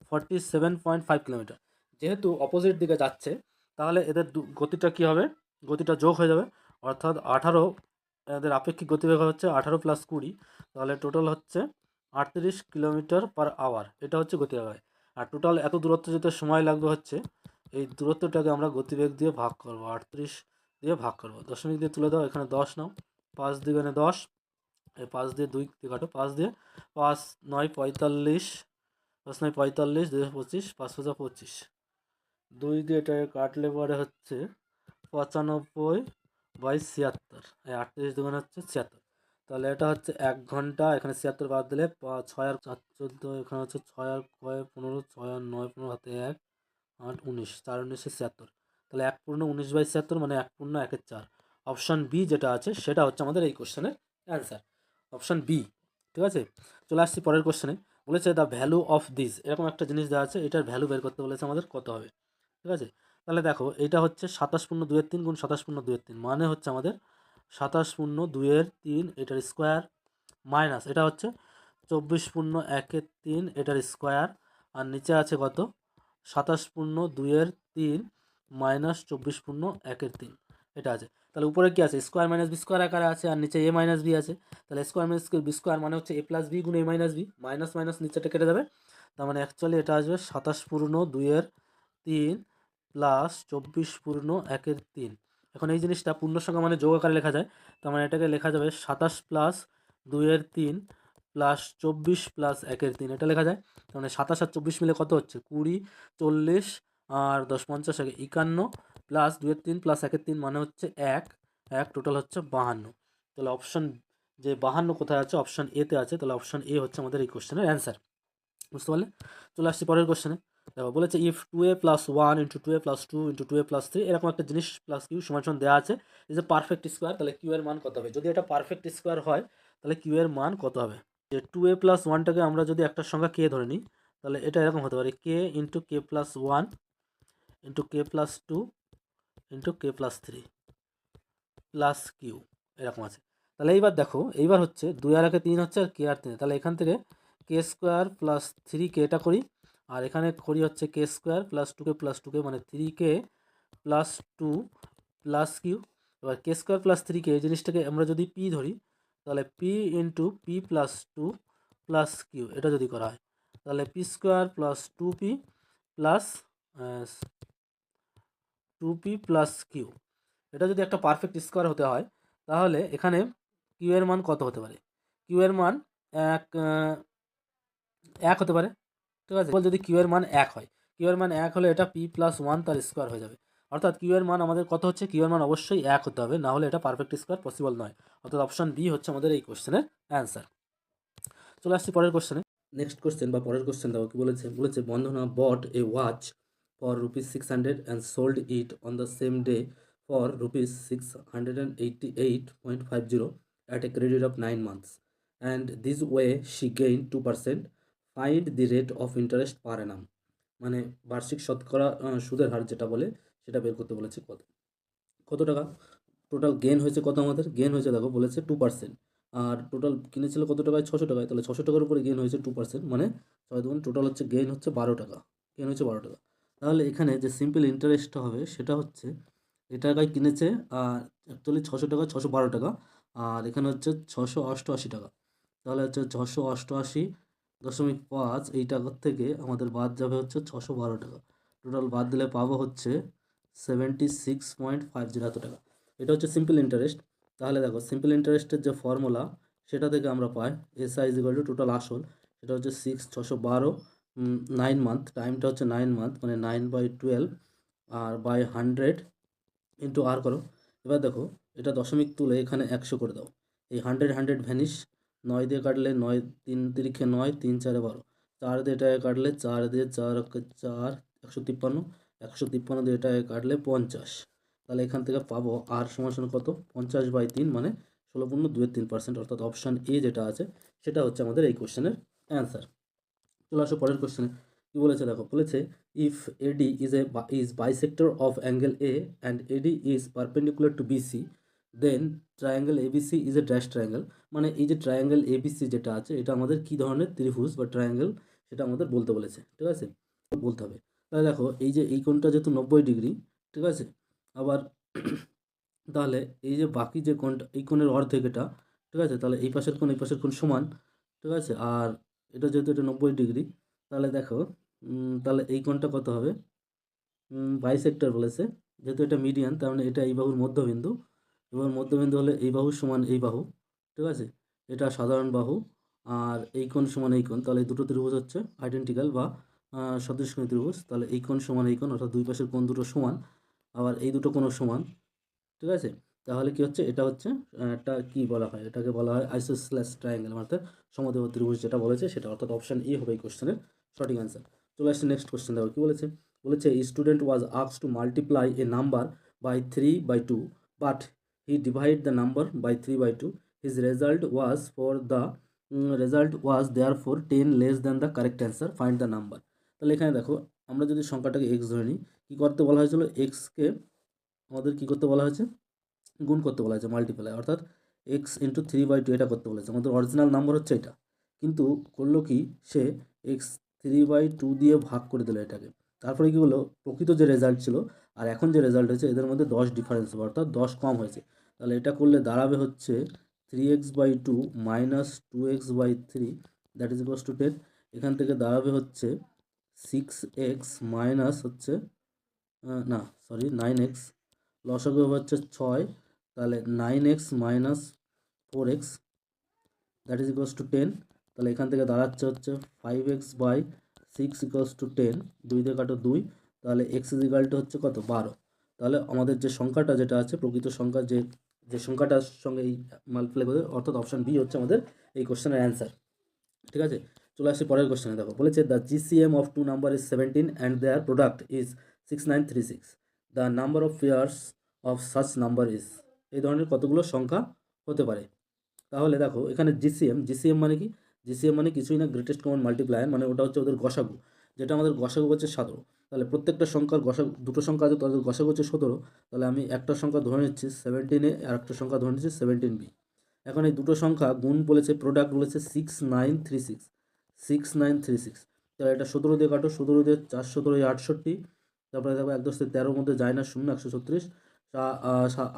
47.5 কিলোমিটার। যেহেতু অপোজিট দিকে যাচ্ছে তাহলে এদের গতিটা কি হবে? গতিটা যোগ হয়ে যাবে, অর্থাৎ 18, এদের আপেক্ষিক গতিবেগ হচ্ছে 18 + 20, তাহলে টোটাল হচ্ছে 38 km/h। এটা হচ্ছে গতিবেগ। আর টোটাল এত দূরত্ব যেতে সময় লাগবে হচ্ছে, এই দূরত্বটাকে আমরা গতিবেগ দিয়ে ভাগ করব, 38 দিয়ে ভাগ করব, দশমিক দিয়ে তুলে দাও, এখানে 10 নাও, 5 দ্বিগুণে 10, এই 5 দিয়ে 2 দিয়ে কাটো, 5 দিয়ে 5 9 45, 5 9 45, 2 25, 5 5 25, 2 দিয়ে এটাকে কাটলে পরে হচ্ছে 95/76, এই 38 দুগুণ হচ্ছে 76, তাহলে এটা হচ্ছে 1 ঘন্টা, এখানে 76 বাদ দিলে 6 আর 4 14, এখানে হচ্ছে 6 আর 15, 6 আর 9 15, হাতে 1 8 19, 4 19 76, তাহলে 1 পূর্ণ 19/76 মানে 1 পূর্ণ 1/4। অপশন বি যেটা আছে সেটা হচ্ছে আমাদের এই কোশ্চেনের অ্যান্সার, অপশন বি। ঠিক আছে, চলে আসছি পরের কোশ্চেনে, বলেছে দ্য ভ্যালু অফ দিস, এরকম একটা জিনিস দেওয়া আছে, এটার ভ্যালু বের করতে বলেছে আমাদের, কত হবে? ঠিক আছে, তাহলে দেখো এটা হচ্ছে 27.2 গুণ 27.2 মানে হচ্ছে আমাদের 27.2 এটার স্কোয়ার, মাইনাস এটা হচ্ছে 24.1 এটার স্কোয়ার, আর নিচে আছে কত 27.2 মাইনাস 24.1 এটা আছে। তাহলে উপরে কি আছে? স্কোয়ার মাইনাস বি স্কোয়ার আকারে আছে, আর নিচে এ মাইনাস বি আছে। তাহলে স্কোয়ার মাইনাস বি স্কোয়ার মানে হচ্ছে এ প্লাস বি গুণ এ মাইনাস বি, মাইনাস মাইনাস নিচেটা কেটে যাবে, তার মানে অ্যাকচুয়ালি এটা আসবে 27.2 প্লাস 24.1। এখন এই জিনিসটা পূর্ণ সংখ্যা মানে যোগ আকারে লেখা যায়, তার মানে এটাকে লেখা যাবে 27 প্লাস 2 প্লাস 24 প্লাস 1, এটা লেখা যায়। তার মানে 27 আর 24 মিলে কত হচ্ছে 20, 40 আর 10 50 51 প্লাস 2 প্লাস 1 মানে হচ্ছে 1 টোটাল হচ্ছে 52। তাহলে অপশন যে 52 কোথায় আছে? অপশন এতে আছে, তাহলে অপশন এ হচ্ছে আমাদের এই কোশ্চেনের অ্যান্সার। বুঝতে পারলে? চলে আসছি পরের কোশ্চেনে। দেখো বলেছে ইফ 2a + 1 * 2a + 2 * 2a + 3 এরকম একটা জিনিস প্লাস কিউ সমান সমান দেওয়া আছে, এই যে পারফেক্ট স্কোয়ার, তাহলে কিউ এর মান কত হবে? যদি এটা পারফেক্ট স্কোয়ার হয় তাহলে কিউ এর মান কত হবে? যে 2a + 1টাকে আমরা যদি একটা সংখ্যা কে ধরে নিই, তাহলে এটা এরকম হতে পারে k * k + 1 * k + 2 * k + 3 plus Q, এরকম আছে। তাহলে এইবার দেখো, এইবার হচ্ছে 2 আর 3 হচ্ছে, আর কে আর 3, তাহলে এখান থেকে কে স্কোয়ার প্লাস 3k এটা করি, আর এখানে করি হচ্ছে কে square plus 2k plus 2k মানে 3k প্লাস 2 প্লাস কিউ। এবার কে স্কোয়ার প্লাস 3k এই জিনিসটাকে আমরা যদি পি ধরি, তাহলে P into P plus 2 plus Q, এটা যদি করা হয় তাহলে P square plus 2p plus 2p plus Q, এটা যদি একটা পারফেক্ট স্কোয়ার হতে হয় তাহলে এখানে কিউ এর মান কত হতে পারে? কিউ এর মান এক এক হতে পারে। ঠিক আছে, যদি কিউ এর মান 1 হয়, কিউ এর মান 1 হলে এটা p + 1 তার স্কোয়ার হয়ে যাবে, অর্থাৎ কিউ এর মান আমাদের কত হচ্ছে? কিউ এর মান অবশ্যই 1 হতে হবে, না হলে এটা পারফেক্ট স্কোয়ার পসিবল নয়, অর্থাৎ অপশন বি হচ্ছে আমাদের এই কোশ্চেনের অ্যান্সার। চলে আসছি পরের কোশ্চেনে। নেক্সট কোশ্চেন বা পরের কোশ্চেন দেখো কি বলেছে, বলেছে বন্ধনা বট এ watch for ₹600 and sold it on the same day for ₹688.50 at a credit of 9 months, and this way she gained 2%. Find the rate of interest per annum, মানে বার্ষিক শতকরা সুদের হার যেটা বলে সেটা বের করতে বলেছে। কত টাকা টোটাল গেন হয়েছে? কত আমাদের গেন হয়েছে দেখো, বলেছে 2%, আর টোটাল কিনেছিল কত টাকায়? 600 টাকায়, তাহলে 600 টাকার উপরে গেন হয়েছে 2%, মানে 6 দুগুণ টোটাল হচ্ছে গেন হচ্ছে 12 টাকা, গেন হচ্ছে 12 টাকা। তাহলে এখানে যে সিম্পল ইন্টারেস্টটা হবে সেটা হচ্ছে এ টাকায় কিনেছে, আর অ্যাকচুয়ালি 600 টাকা 612 টাকা, আর এখানে হচ্ছে 688 টাকা। তাহলে হচ্ছে 688.5 এই টাকার থেকে আমাদের বাদ যাবে হচ্ছে 612 টাকা। টোটাল বাদ দিলে পাবো হচ্ছে 76.50 এত টাকা। এটা হচ্ছে সিম্পল ইন্টারেস্ট। তাহলে দেখো সিম্পল ইন্টারেস্টের যে ফর্মুলা সেটা থেকে আমরা পাই SI is equal to total আসল, সেটা হচ্ছে 612, 9 মান্থ, টাইমটা হচ্ছে 9 মান্থ, মানে 9/12 আর বাই 100 ইন্টু আর করো। এবার দেখো এটা দশমিক তুলে এখানে 100 করে দাও। এই 100 ভ্যানিশ, 9 দিয়ে কাটলে 9, 3 তিরিখে 9, 3 4 12, 4 দিয়ে এটাকে কাটলে 4 দিয়ে 4 4, 153, 153 দিয়ে এটাকে কাটলে 50। তাহলে এখান থেকে পাবো আর সমান সমান কত, 50/3, মানে 16.23%, অর্থাৎ অপশান এ যেটা আছে সেটা হচ্ছে আমাদের এই কোশ্চেনের অ্যান্সার। চলে আসো পরের কোশ্চেনে। কি বলেছে দেখো, বলেছে if AD is bisector of angle A and AD is perpendicular to BC, then triangle ABC is a dash triangle. মানে এই যে ট্রায়াঙ্গেল এবিসি যেটা আছে এটা আমাদের কি ধরনের ত্রিভুজ বা ট্রায়াঙ্গেল সেটা আমাদের বলতে বলেছে, ঠিক আছে, বলতে হবে। তাহলে দেখো এই যে এই কোণটা যেহেতু 90 ডিগ্রি, ঠিক আছে, আবার তাহলে এই যে বাকি যে কোণটা, এই কোণের অর্ধেক এটা, ঠিক আছে, তাহলে এই পাশের কোণ এই পাশের কোণ সমান, ঠিক আছে, আর এটা যেহেতু এটা 90 ডিগ্রি, তাহলে দেখো তাহলে এই কোণটা কত হবে, বাইসেক্টর বলেছে, যেহেতু এটা মিডিয়ান তার মানে এটা এই বাহুর মধ্যবিন্দু, এবং মধ্যবিন্দু হলে এই বাহু সমান এই বাহু, ঠিক আছে, এটা সাধারণ বাহু, আর এই কোণ সমান এই কোণ, তাহলে এই দুটো ত্রিভুজ হচ্ছে আইডেন্টিক্যাল বা সদৃশকোণী ত্রিভুজ। তাহলে এই কোণ সমান এই কোণ, অর্থাৎ দুই পাশের কোণ দুটো সমান, আবার এই দুটো কোণও সমান, ঠিক আছে। তাহলে কি হচ্ছে, এটা হচ্ছে একটা কি বলা হয়, এটাকে বলা হয় আইসোসেলেস ট্রায়াঙ্গেল, অর্থাৎ সমদ্বিবাহু ত্রিভুজ যেটা বলেছে সেটা, অর্থাৎ অপশন এ হবে এই কোশ্চেনের সঠিক অ্যান্সার। চলে আসছে নেক্সট কোশ্চেন। দেখো কি বলেছে, বলেছে student was asked to multiply a number by 3/2, but he divide the number by 3/2, his result was therefore 10 less than the correct answer, find the number. তাহলে এখানে দেখো আমরা যদি সংখ্যাটাকে এক্স ধরে নিই, কী করতে বলা হয়েছিল, এক্সকে আমাদের কী করতে বলা হয়েছে, গুণ করতে বলা হয়েছে, মাল্টিপ্লাই, অর্থাৎ এক্স ইন্টু 3/2 এটা করতে বলেছে। আমাদের অরিজিনাল নাম্বার হচ্ছে এটা, কিন্তু করলো কি সে এক্স 3/2 দিয়ে ভাগ করে দিল এটাকে। তারপরে কী হলো, প্রকৃত যে রেজাল্ট ছিল আর এখন যে রেজাল্ট হয়েছে এদের মধ্যে 10 ডিফারেন্স হবে, অর্থাৎ 10 কম হয়েছে। তাহলে এটা করলে দাঁড়াবে হচ্ছে 3x/2 minus 2x/3, that is equals to 10। এখান থেকে দাঁড়াবে হচ্ছে 6x মাইনাস হচ্ছে না সরি 9x, লসাগু হচ্ছে 6, তাহলে 9x minus 4x, that is equals to 10। তাহলে এখান থেকে দাঁড়াচ্ছে হচ্ছে 5x/6 ইকুয়ালস টু 10, 2 দিয়ে কাটো 2, তাহলে x ইজ ইকুয়াল টু হচ্ছে কত, 12। তাহলে আমাদের যে সংখ্যাটা যেটা আছে, প্রকৃত সংখ্যা যে যে সংখ্যাটার সঙ্গে এই মাল্টিপ্লাই করে, অর্থাৎ অপশান বি হচ্ছে আমাদের এই কোশ্চেনের অ্যান্সার, ঠিক আছে। চলে আসি পরের কোশ্চেনে। দেখো বলেছে the GCM of two number is 17 and their product is 6936, the number of pairs of such number is, এই ধরনের কতগুলো সংখ্যা হতে পারে। তাহলে দেখো এখানে জিসিএম মানে কি, জিসিএম মানে কিছুই না, গ্রেটেস্ট কমন মাল্টিপ্লায়ার, মানে ওটা হচ্ছে ওদের গসাগু, যেটা আমাদের গসাগু হচ্ছে 17। তাহলে প্রত্যেকটা সংখ্যার গসাগু, দুটো সংখ্যা আছে তাদের গসাগু হচ্ছে 17, তাহলে আমি একটা সংখ্যা ধরে নিচ্ছি 17A আর একটা সংখ্যা ধরে নিচ্ছি 17B। এখন এই দুটো সংখ্যা গুণ বলেছে, প্রোডাক্ট বলেছে 6936, তাহলে এটা 17 দিয়ে কাটো, 17 দিয়ে 4 17 68, তারপরে দেখো 1 10 13 মধ্যে যায় না শূন্য, 136,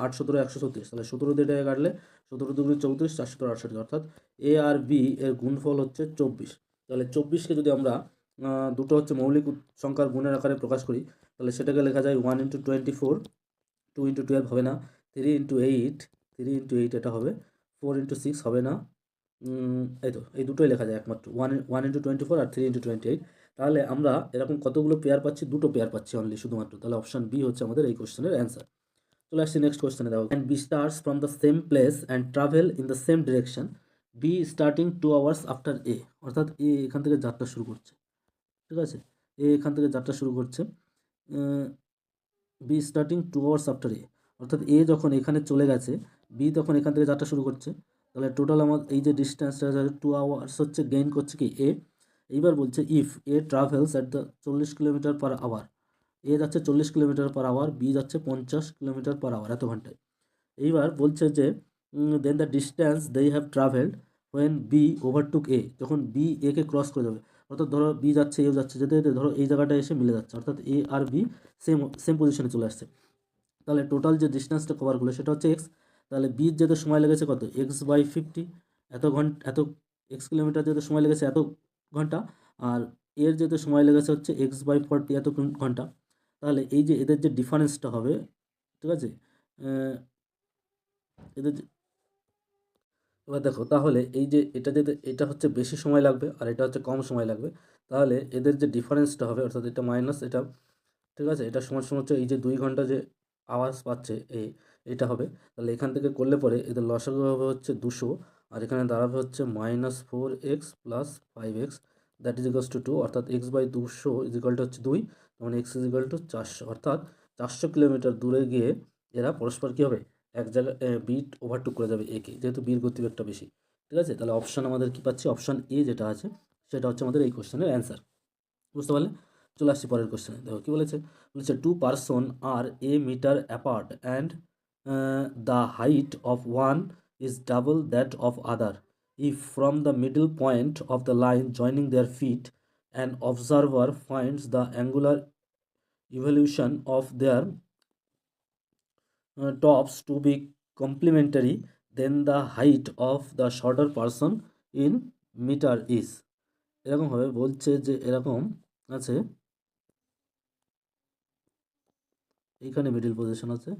8 17 136, তাহলে 17 দিয়ে এটাকে কাটলে 17 2 34, 4 17 68, অর্থাৎ এ আর বি এর গুণফল হচ্ছে 24। তাহলে 24কে যদি আমরা দুটো হচ্ছে মৌলিক সংখ্যার গুণের আকারে প্রকাশ করি, তাহলে সেটাকে লেখা যায় 1 × 24, 2 × 12 হবে না, 3 × 8 এটা হবে, 4 × 6 হবে না, এই তো এই দুটোই লেখা যায় একমাত্র, 1 × 24 আর 3 × 28। তাহলে আমরা এরকম কতগুলো পেয়ার পাচ্ছি, দুটো পেয়ার পাচ্ছি অনলি শুধুমাত্র, তাহলে অপশান বি হচ্ছে আমাদের এই কোশ্চেনের অ্যান্সার। চলে আসছি নেক্সট কোশ্চেনে। দেখো and B starts from the same place and travel in the same direction, B starting 2 hours after A, অর্থাৎ এ এখান থেকে যাত্রা শুরু করছে, ঠিক আছে, এ এখান থেকে যাত্রা শুরু করছে, B starting 2 hours after A, অর্থাৎ এ যখন এখানে চলে গেছে, বি তখন এখান থেকে যাত্রা শুরু করছে, তাহলে টোটাল আমার এই যে ডিস্টেন্সটা 2 hours হচ্ছে গেইন করছে কি এ। এইবার বলছে if A travels at the 40 km/h, এ যাচ্ছে 40 km/h, বি যাচ্ছে 50 km/h এত ঘন্টায়। এইবার বলছে যে then the distance they have travelled when B overtook A, যখন বি একে ক্রস করে যাবে, অর্থাৎ ধরো বি যাচ্ছে এও যাচ্ছে, যেতে যেতে ধরো এই জায়গাটা এসে মিলে যাচ্ছে, অর্থাৎ এ আর বি সেম সেম পজিশনে চলে আসছে। তাহলে টোটাল যে ডিস্টেন্সটা কভার করলো সেটা হচ্ছে এক্স। তাহলে বির যেতে সময় লেগেছে কত, x/50, এত এক্স কিলোমিটার যেতে সময় লেগেছে এত ঘন্টা, আর এর যেতে সময় লেগেছে হচ্ছে x/40 এত ঘন্টা। তাহলে এই যে এদের যে ডিফারেন্সটা হবে, ঠিক আছে, এদের এবার দেখো, তাহলে এই যে এটা যেতে এটা হচ্ছে বেশি সময় লাগবে আর এটা হচ্ছে কম সময় লাগবে, তাহলে এদের যে ডিফারেন্সটা হবে, অর্থাৎ এটা মাইনাস এটা, ঠিক আছে, এটা সমান সমান হচ্ছে এই যে 2 ঘন্টা যে আওয়াজ পাচ্ছে এটা হবে। তাহলে এখান থেকে করলে পরে এদের লসাগু হবে হচ্ছে 200, আর এখানে দাঁড়াবে হচ্ছে -4x + 5x, that is equals two 2, অর্থাৎ x/200 ইজ ইকাল টু হচ্ছে 2, মানে x ইজ ইকাল টু 400, অর্থাৎ 400 কিলোমিটার দূরে গিয়ে এরা পরস্পর কী হবে, এক জায়গায় বিট ওভারটেক করে যাবে একে, যেহেতু বির গতিবেগটা বেশি। ঠিক আছে, তাহলে অপশান আমাদের কী পাচ্ছি, অপশান এ যেটা আছে সেটা হচ্ছে আমাদের এই কোশ্চেনের অ্যান্সার। বুঝতে পারলে? চলে আসছি পরের কোশ্চেনে। দেখো কী বলেছে, বলেছে 2 person are a metre apart and the height of one is double that of other if from the middle point of the line joining their feet an observer finds the angular evolution of their tops to be complementary, then the height of the shorter person in meter is, এরকমভাবে বলছে যে এরকম আছে, এইখানে middle position আছে।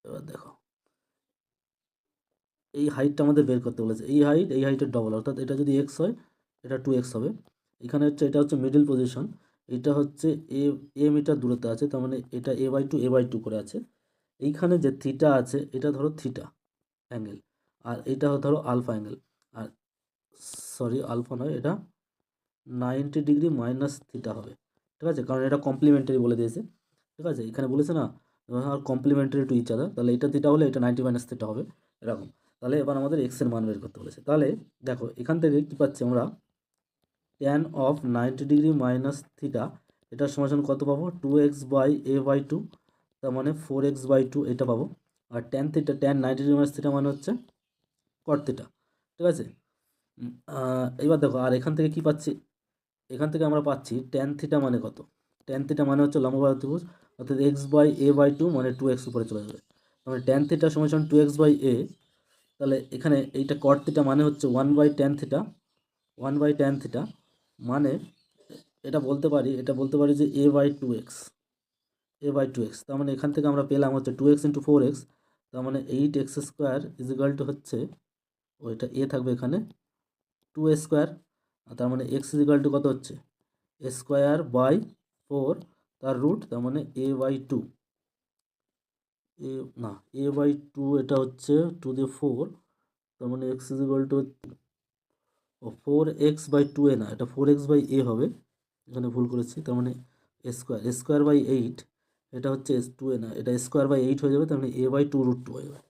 এবার দেখো এই হাইটটা আমাদের বের করতে বলেছে, এই হাইটের ডবল, অর্থাৎ এটা যদি এক্স হয় এটা 2x হবে। এখানে হচ্ছে এটা হচ্ছে মিডিল পজিশন, এটা হচ্ছে এ মিটার দূরত্বে আছে, তার মানে এটা a/2 করে আছে। এইখানে যে থিটা আছে এটা ধরো থিটা অ্যাঙ্গেল, আর এটা ধরো আলফা অ্যাঙ্গেল, আর সরি আলফা নয়, এটা 90 ডিগ্রি মাইনাস থিটা হবে। ঠিক আছে, কারণ এটা কমপ্লিমেন্টারি বলে দিয়েছে। ঠিক আছে, এখানে বলেছে না আর কমপ্লিমেন্টারি টু ইচ আদার, তাহলে এটা থিটা হলে এটা 90 মাইনাস থিটা হবে এরকম। তাহলে এবার আমাদের এক্সের মান বের করতে বলেছে। তাহলে দেখো এখান থেকে কী পাচ্ছি আমরা, tan of 90 degree minus theta এটার সমান কত পাবো, 2x/a/2, তার মানে 4x/2 এটা পাবো। আর tan 90 ডিগ্রি মাইনাস থিটা মানে হচ্ছে cot থিটা। ঠিক আছে, এবার দেখো আর এখান থেকে কি পাচ্ছি, এখান থেকে আমরা পাচ্ছি tan থিটা মানে কত, tan থিটা মানে হচ্ছে লম্ববাহু ত্রিভুজ, অর্থাৎ x/a/2 মানে 2x উপরে চলে যাবে, তাহলে tan থিটা সমান 2x/a। তাহলে এখানে এইটা cot থিটা মানে হচ্ছে 1/tan থিটা, 1/tan থিটা, মানে এটা বলতে পারি যে a/2x, তার মানে এখান থেকে আমরা পেলাম হচ্ছে 2x × 4x, তার মানে 8x² ইজ ইকাল টু হচ্ছে, ওইটা এ থাকবে এখানে 2a², তার মানে x ইজ ইকাল টু কত হচ্ছে a²/4 তার রুট, তার মানে a/2, এ না a/2 এটা হচ্ছে 2^4, তার মানে x is equal to 4x/2a না, এটা 4x/a হবে, এখানে ভুল করেছি, তার মানে a²/8, এটা হচ্ছে 2a না, এটা a²/8 হয়ে যাবে, তার মানে a/2√2 হয়ে যাবে,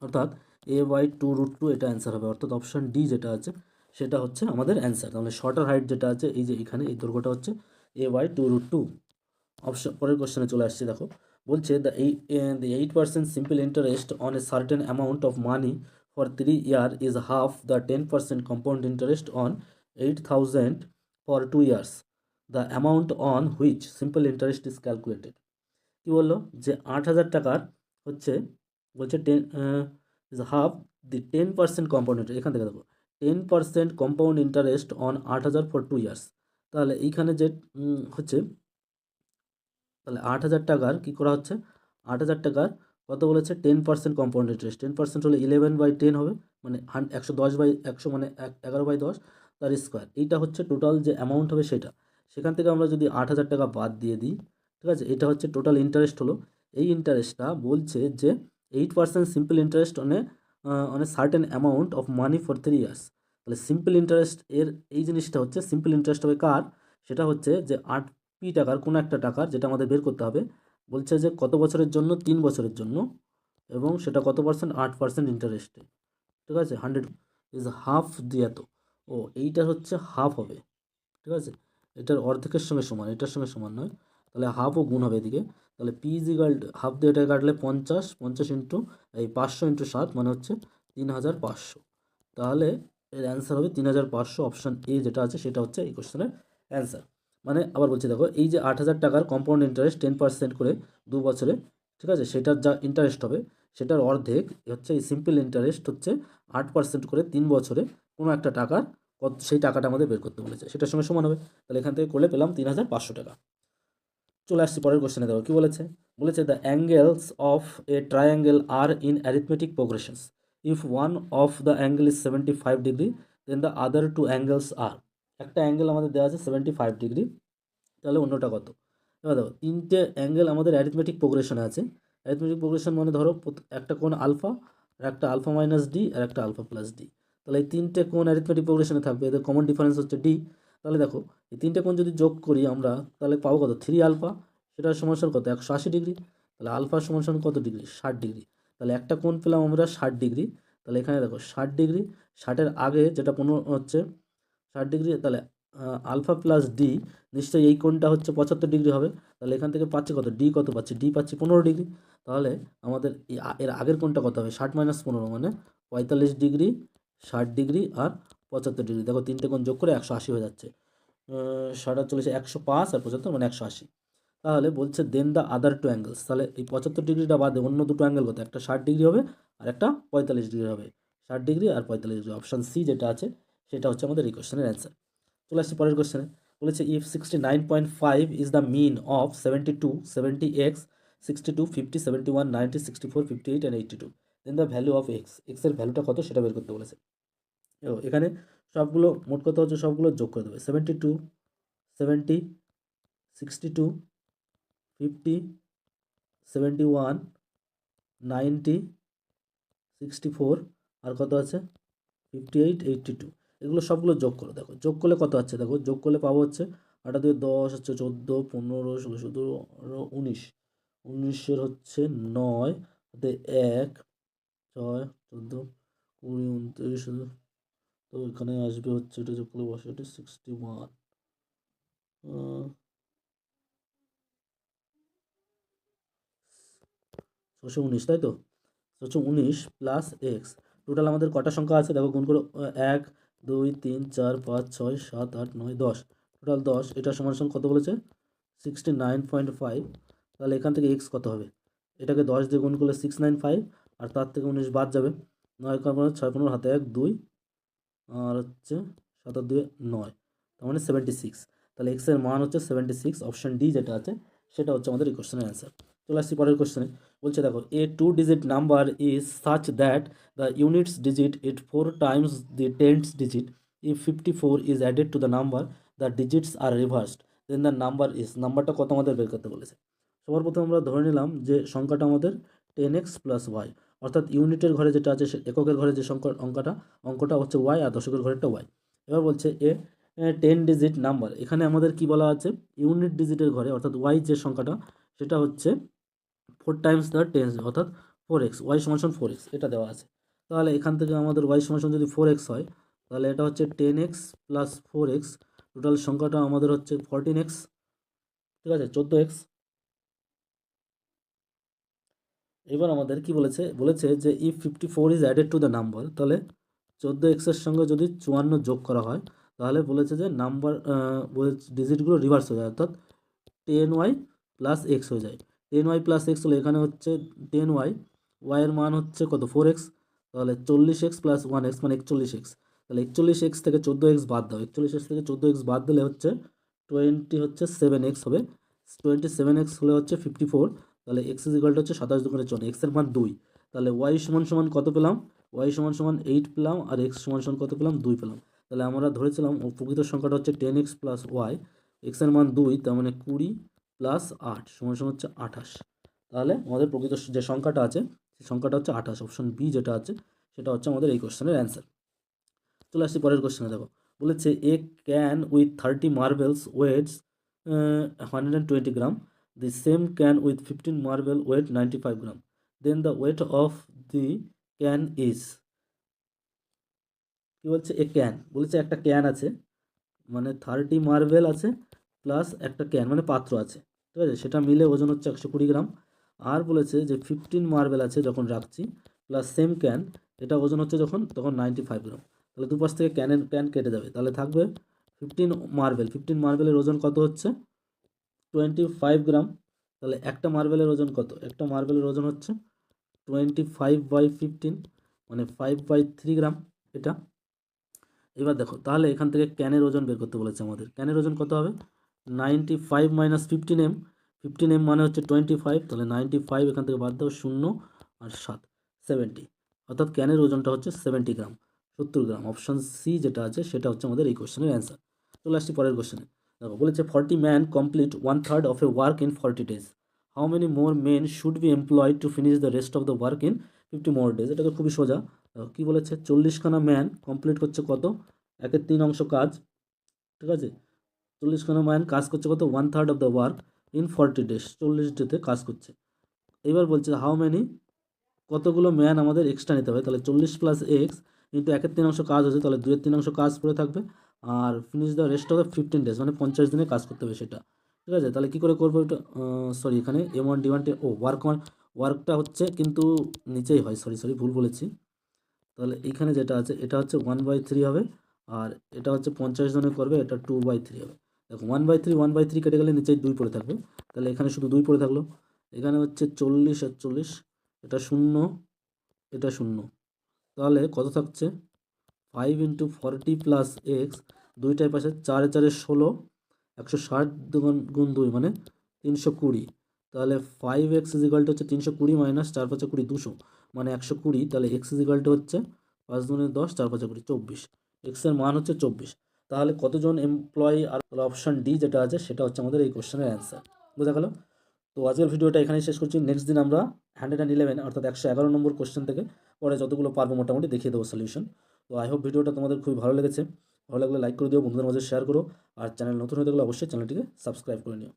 অর্থাৎ a/2√2 এটা অ্যান্সার হবে, অর্থাৎ অপশান ডি যেটা আছে সেটা হচ্ছে আমাদের অ্যান্সার। তাহলে শর্টার হাইট যেটা আছে এই যে এখানে এই দৈর্ঘ্যটা হচ্ছে a/2√2। অপশন পরের কোশ্চেনে চলে আসছে, দেখো বলছে the 8% simple interest on a certain amount of money for 3 years is half the 10% compound interest on 8,000 for 2 years. The amount on which simple interest is calculated. কি বললো যে 8,000 টাকার হচ্ছে, বলছে 10 is half the 10% compound interest, এখান থেকে দেখো 10% compound interest on 8,000 for 2 years। তাহলে এইখানে যে হচ্ছে, তাহলে 8,000 টাকার কী করা হচ্ছে, 8,000 টাকার কত বলেছে 10% কম্পাউন্ড ইন্টারেস্ট, 10% হলে 11/10 হবে, মানে 110/100 মানে 11/10 তার স্কোয়ার, এইটা হচ্ছে টোটাল যে অ্যামাউন্ট হবে সেটা। সেখান থেকে আমরা যদি 8,000 টাকা বাদ দিয়ে দিই, ঠিক আছে, এটা হচ্ছে টোটাল ইন্টারেস্ট হলো। এই ইন্টারেস্টটা বলছে যে 8% simple interest on a certain amount of money for 3 years। তাহলে সিম্পল ইন্টারেস্ট এর এই জিনিসটা হচ্ছে, সিম্পল ইন্টারেস্ট হবে কার, সেটা হচ্ছে যে 8p টাকার কোনো একটা টাকার, যেটা আমাদের বের করতে হবে। বলছে যে কত বছরের জন্য, 3 বছরের জন্য, এবং সেটা কত পার্সেন্ট, 8% ইন্টারেস্টে। ঠিক আছে, 100 ইজ হাফ দিয়ে এত, ও এইটার হচ্ছে হাফ হবে। ঠিক আছে, এটার অর্ধেকের সঙ্গে সমান, এটার সঙ্গে সমান নয়, তাহলে হাফও গুণ হবে এদিকে। তাহলে পি ইজ ইকাল হাফ দিয়ে এটা কাটলে 50 ইন্টু এই 500 × 7 মানে হচ্ছে 3,500। তাহলে এর অ্যান্সার হবে 3500, অপশান এ যেটা আছে সেটা হচ্ছে এই কোশ্চেনের অ্যান্সার। মানে আবার বলছি দেখো, এই যে 8000 টাকার কম্পাউন্ড ইন্টারেস্ট 10% করে 2 বছরে, ঠিক আছে, সেটার যা ইন্টারেস্ট হবে সেটার অর্ধেক হচ্ছে এই সিম্পল ইন্টারেস্ট হচ্ছে 8% করে 3 বছরে কোনো একটা টাকার কত, সেই টাকাটা আমাদের বের করতে বলেছে, সেটার সঙ্গে সমান হবে। তাহলে এখান থেকে করলে পেলাম 3500 টাকা। চলে আসছি পরের কোশ্চেনে। দেখো কি বলেছে, বলেছে the angles of a triangle are in arithmetic progressions, if one of the angle is 75 degree then the other two angles are. একটা অ্যাঙ্গেল আমাদের দেওয়া আছে 75 ডিগ্রি, তাহলে অন্যটা কত। এবার দেখো তিনটে অ্যাঙ্গেল আমাদের অ্যারিথমেটিক প্রোগ্রেশনে আছে। অ্যারিথমেটিক প্রোগ্রেশন মানে ধরো একটা কোণ আলফা, আর একটা আলফা মাইনাস ডি, আর একটা আলফা প্লাস ডি। তাহলে এই তিনটে কোণ অ্যারিথমেটিক প্রোগ্রেশনে থাকবে, এদের কমন ডিফারেন্স হচ্ছে ডি। তাহলে দেখো এই তিনটে কোণ যদি যোগ করি আমরা, তাহলে পাবো কত, 3 আলফা, সেটার সমান কত, 180 ডিগ্রি। তাহলে আলফা সমান কত ডিগ্রি, 60 ডিগ্রি। তাহলে একটা কোণ পেলাম আমরা 60 ডিগ্রি। তাহলে এখানে দেখো 60 ডিগ্রি, 60-এর আগে যেটা 15 হচ্ছে 60 ডিগ্রি, তাহলে আলফা প্লাস ডি, নিশ্চয়ই এই কোণটা হচ্ছে 75 ডিগ্রি হবে। তাহলে এখান থেকে পাচ্ছি কত, ডি কত পাচ্ছি, ডি পাচ্ছি 15 ডিগ্রি। তাহলে আমাদের এর আগের কোণটা কত হবে, 60 মাইনাস 15 মানে 45 ডিগ্রি, 60 ডিগ্রি আর 75 ডিগ্রি। দেখো তিনটে কোণ যোগ করে 180 হয়ে যাচ্ছে। 60 চলেছে 105 আর 75 মানে 180। তাহলে বলছে দেন দ্য আদার টু অ্যাঙ্গেলস, তাহলে এই 75 ডিগ্রিটা বাদে অন্য দুটো অ্যাঙ্গেল কত, একটা 60 ডিগ্রি হবে আর একটা 45 ডিগ্রি হবে। 60 ডিগ্রি আর 45 ডিগ্রি, অপশান সি যেটা আছে সেটা হচ্ছে আমাদের এই কোশ্চেনের অ্যান্সার। চলে আসছি পরের কোশ্চেনে। বলেছে if 69.5 is the mean of 72, 70x, 62, 50, 71, 90, 64, 58 and 82, then the value of x, এক্সের ভ্যালুটা কত সেটা বের করতে বলেছে। এখানে সবগুলো মোট কথা হচ্ছে সবগুলো যোগ করে দেবে, 72, 70, 62, 50, 71, 90, 64 আর কত আছে 58, 82, এগুলো সবগুলো যোগ করো। দেখো যোগ করলে কত আছে, দেখো যোগ করলে পাবো হচ্ছে 8 2 10 হচ্ছে 14, 15, 16, 17, 19, 19-এর হচ্ছে 9 হাতে 1, 6, 14, 20, 29, তো এখানে আসবে হচ্ছে এটা যোগ করলে বসে, এটা 61, 619, তাই তো। হচ্ছে 19 প্লাস এক্স, টোটাল আমাদের কটা সংখ্যা আছে দেখো, গুণ করো, 1 2 3 4 5 6 7 8 9 10, টোটাল 10। এটা সমান কত বলেছে, 69.5। তাহলে এখান থেকে এক্স কত হবে, এটাকে 10 দিয়ে গুণ করলে 695, আর তার থেকে 19 বাদ যাবে, 9 15 6 15 হাতে 1 2, আর হচ্ছে 7 2 9, তার মানে 76। তাহলে এক্স এর মান হচ্ছে 76, অপশন ডি যেটা আছে সেটা হচ্ছে আমাদের এই কোশ্চেনের অ্যান্সার। চলে আসছি পরের কোশ্চেনে। বলছে দেখো a 2-digit number is such that the units digit it 4 times the tens digit, if 54 is added to the number the digits are reversed then the number is, নাম্বারটা কত আমাদের বের করতে বলেছে। সবার প্রথমে আমরা ধরে নিলাম যে সংখ্যাটা আমাদের 10x প্লাস ওয়াই, অর্থাৎ ইউনিটের ঘরে যেটা আছে এককের ঘরে যে অঙ্কটা হচ্ছে ওয়াই, আর দশকের ঘরেরটা ওয়াই। এবার বলছে এ 10-digit নাম্বার, এখানে আমাদের কি বলা আছে, ইউনিট ডিজিটের ঘরে অর্থাৎ ওয়াই যে সংখ্যাটা সেটা হচ্ছে 4 টাইমস দ্য 10, অর্থাৎ 4x, ওয়াই সমান 4x এটা দেওয়া আছে। তাহলে এখান থেকে আমাদের ওয়াই সমান যদি 4x হয়, তাহলে এটা হচ্ছে 10x প্লাস 4x, টোটাল সংখ্যাটা আমাদের হচ্ছে 14x, ঠিক আছে, 14x। এবার আমাদের কি বলেছে, বলেছে যে if 54 is added to the number, তাহলে 14x এর সঙ্গে যদি 54 যোগ করা হয়, তাহলে বলেছে যে নাম্বার ডিজিটগুলো রিভার্স হয়ে যায়, অর্থাৎ 10y প্লাস এক্স হয়ে যায়। 10y প্লাস এক্স হলে এখানে হচ্ছে 10y, ওয়াইয়ের মান হচ্ছে কত 4x, তাহলে 40x প্লাস 1x মানে 41x। তাহলে 41x থেকে 14x বাদ দাও, 41x থেকে 14x বাদ দিলে হচ্ছে 20 হচ্ছে 7x হবে, 27x হলে হচ্ছে 54। তাহলে এক্স ইজ ইকুয়াল টু হচ্ছে 27 2 54, এক্সের মান 2। তাহলে ওয়াই সমান কত পেলাম, ওয়াই সমান 8 পেলাম, আর এক্স সমান কত পেলাম, 2 পেলাম। তাহলে আমরা ধরেছিলাম প্রকৃত সংখ্যাটা হচ্ছে 10x প্লাস ওয়াই, এক্সের মান 2, তার মানে 20 প্লাস 8 সমান হচ্ছে 28। তাহলে আমাদের প্রকৃত যে সংখ্যাটা আছে সেই সংখ্যাটা হচ্ছে 28, অপশন বি যেটা আছে সেটা হচ্ছে আমাদের এই কোশ্চেনের অ্যান্সার। চলে আসছি পরের কোশ্চেনে। দেখো বলেছে a can with 30 marbles weights 120 gram, the same can with 15 marble weight 95 gram, then the weight of the can is. কি বলছে, এ ক্যান বলেছে একটা ক্যান আছে, মানে 30 মার্বেল আছে প্লাস একটা ক্যান মানে পাত্র আছে, ঠিক আছে, সেটা মিলে ওজন হচ্ছে 120 গ্রাম। আর বলেছে যে 15 মার্বেল আছে যখন রাখছি প্লাস সেম ক্যান, এটা ওজন হচ্ছে তখন 95 গ্রাম। তাহলে দুপাশ থেকে ক্যান কেটে যাবে, তাহলে থাকবে 15 মার্বেলের ওজন কত হচ্ছে 25 গ্রাম। তাহলে একটা মার্বেলের ওজন কত, একটা মার্বেলের ওজন হচ্ছে 25/15 মানে 5/3 গ্রাম এটা। এবার দেখো তাহলে এখান থেকে ক্যানের ওজন বের করতে বলেছে আমাদের, ক্যানের ওজন কত হবে 95 - 15m, 15m মানে হচ্ছে 25, তাহলে 95 এখান থেকে বাদ দাও, 0 আর 7 70, অর্থাৎ ক্যানের ওজনটা হচ্ছে 70 গ্রাম, 70 গ্রাম। অপশন সি যেটা আছে সেটা হচ্ছে আমাদের এই কোশ্চেনের অ্যান্সার। চলে আসছি পরের কোশ্চেনে। দেখো বলেছে 40 man complete 1/3 of a work in 40 days, how many more men should be employed to finish the rest of the work in 50 more days। এটা তো খুবই সোজা। কি বলেছে 40খানা ম্যান কমপ্লিট করছে কত 1/3 কাজ, ঠিক আছে। 40খানা ম্যান কাজ করছে কত 1/3 of the work in 40 days, 40 ডেতে কাজ করছে। এবার বলছে হাউ মেনি কতগুলো ম্যান আমাদের এক্সট্রা নিতে হবে, তাহলে 40 + x কিন্তু 1/3 কাজ হচ্ছে, তাহলে 2/3 কাজ পড়ে থাকবে, আর finish the rest of the 15 days মানে 50 দিনে কাজ করতে হবে সেটা, ঠিক আছে। তাহলে কী করে করবো এটা, সরি এখানে M1D1 ও ওয়ার্কটা হচ্ছে কিন্তু নিচেই হয়, সরি ভুল বলেছি। তাহলে এইখানে যেটা আছে এটা হচ্ছে 1/3 হবে, আর এটা হচ্ছে 50 জনে করবে, এটা 2/3 হবে। দেখো 1/3 কেটে গেলে নিচে 2 পড়ে থাকবে, তাহলে এখানে শুধু 2 পড়ে থাকলো। এখানে হচ্ছে 40 আর 40, এটা 0 এটা 0, তাহলে কত থাকছে 5 × 40 + x, দুইটাই পাশে 4 4 16, 160 গুণ 2 মানে 320, তাহলে 5x হচ্ছে 320 - 4 5 20 200 মানে 120, তাহলে x হচ্ছে 5 × 10 4 5 20 24, x এর মান হচ্ছে 24। তাহলে কতজন এমপ্লয়ি, আর অপশন ডি যেটা আছে সেটা হচ্ছে আমাদের এই কোশ্চেনের অ্যান্সার। বোঝা গেল? তো আজকের ভিডিওটা এখানেই শেষ করছি। নেক্সট দিন আমরা 111 অর্থাৎ 111 নম্বর কোশ্চেন থেকে পরে যতগুলো পারবো মোটামুটি দেখিয়ে দেবো সলিউশন। তো আই হোপ ভিডিওটা তোমাদের খুবই ভালো লেগেছে। ভালো লাগলে লাইক করে দিও, বন্ধুদের মাঝে শেয়ার করো, আর চ্যানেল নতুন হয়ে থাকলে অবশ্যই চ্যানেলটিকে সাবস্ক্রাইব করে নিও।